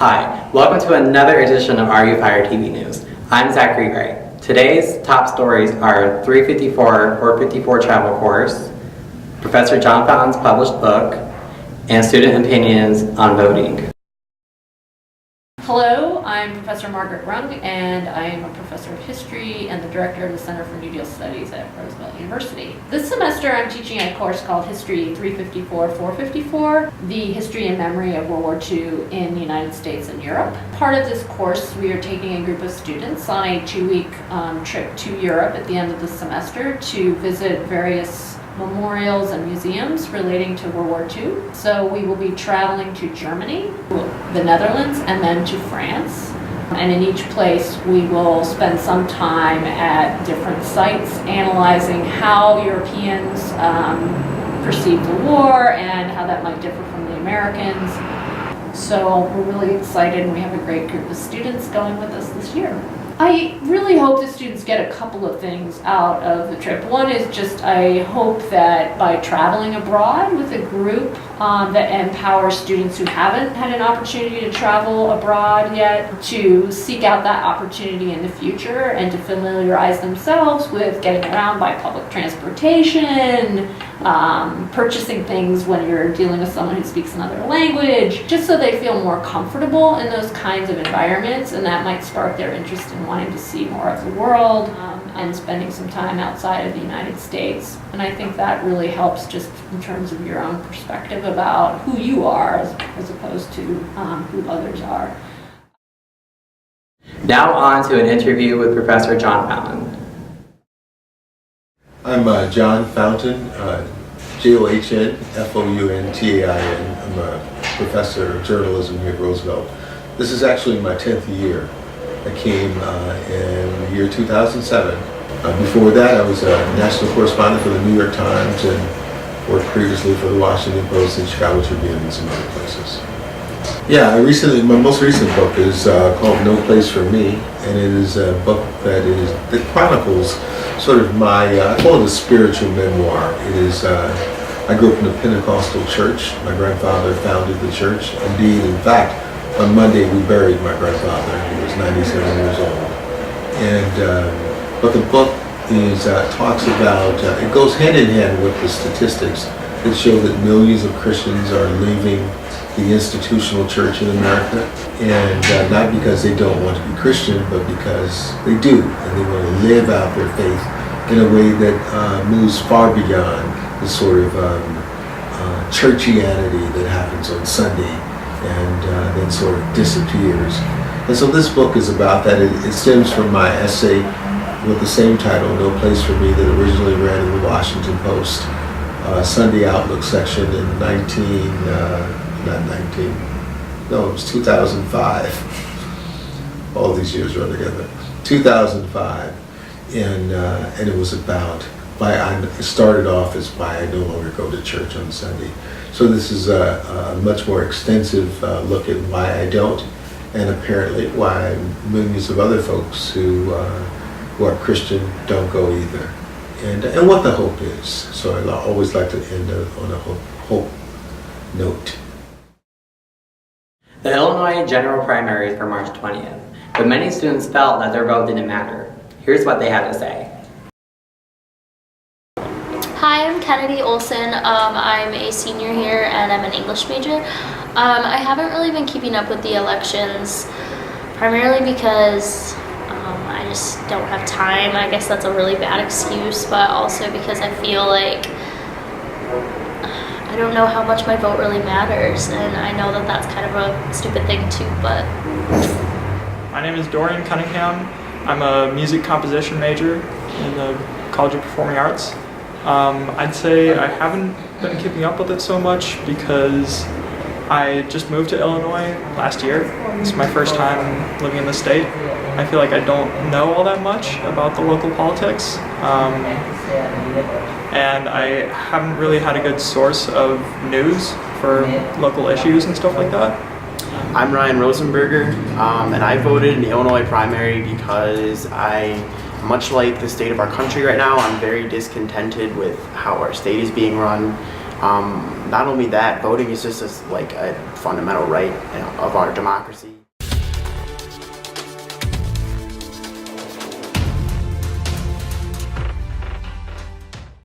Hi, welcome to another edition of Are You Fired TV News. I'm Zachary Gray. Today's top stories are 354 454 travel course, Professor John Fountain's published book, and student opinions on voting. Hello, I'm Professor Margaret Rung, and I am a professor of history and the director of the Center for New Deal Studies at Roosevelt University. This semester I'm teaching a course called History 354-454, the history and memory of World War II in the United States and Europe. Part of this course, we are taking a group of students on a 2-week trip to Europe at the end of the semester to visit various memorials and museums relating to World War II. So we will be traveling to Germany, the Netherlands, and then to France. And in each place we will spend some time at different sites analyzing how Europeans perceived the war and how that might differ from the Americans. So we're really excited, and we have a great group of students going with us this year. I really hope the students get a couple of things out of the trip. One is just I hope that by traveling abroad with a group that empowers students who haven't had an opportunity to travel abroad yet to seek out that opportunity in the future and to familiarize themselves with getting around by public transportation, purchasing things when you're dealing with someone who speaks another language, just so they feel more comfortable in those kinds of environments, and that might spark their interest in wanting to see more of the world and spending some time outside of the United States. And I think that really helps just in terms of your own perspective about who you are as opposed to who others are. Now on to an interview with Professor John Fountain. I'm John Fountain, John Fountain. I'm a professor of journalism here at Roosevelt. This is actually my 10th year. I came in the year 2007. Before that, I was a national correspondent for the New York Times and worked previously for the Washington Post and Chicago Tribune and some other places. Yeah, my most recent book is called No Place for Me, and it is a book that chronicles sort of my, I call it a spiritual memoir. It is, I grew up in a Pentecostal church. My grandfather founded the church. Indeed, in fact, on Monday we buried my grandfather. He was 97 years old. And, but the book talks about, it goes hand in hand with the statistics that show that millions of Christians are leaving the institutional church in America, and not because they don't want to be Christian, but because they do, and they want to live out their faith in a way that moves far beyond the sort of churchianity that happens on Sunday and then sort of disappears. And so this book is about that. It stems from my essay with the same title, No Place for Me, that originally ran in the Washington Post Sunday Outlook section in it was 2005. All these years run together. 2005, and it was about it started off as why I no longer go to church on Sunday. So this is a much more extensive look at why I don't, and apparently why millions of other folks who are Christian don't go either, and what the hope is. So I always like to end on a hope note. The Illinois general primaries were March 20th, but many students felt that their vote didn't matter. Here's what they had to say. Hi, I'm Kennedy Olson. I'm a senior here and I'm an English major. I haven't really been keeping up with the elections, primarily because I just don't have time. I guess that's a really bad excuse, but also because I feel like I don't know how much my vote really matters, and I know that that's kind of a stupid thing too, but... My name is Dorian Cunningham. I'm a music composition major in the College of Performing Arts. I'd say I haven't been keeping up with it so much because I just moved to Illinois last year. It's my first time living in the state. I feel like I don't know all that much about the local politics. And I haven't really had a good source of news for local issues and stuff like that. I'm Ryan Rosenberger, and I voted in the Illinois primary because much like the state of our country right now, I'm very discontented with how our state is being run. Not only that, voting is just like a fundamental right, of our democracy.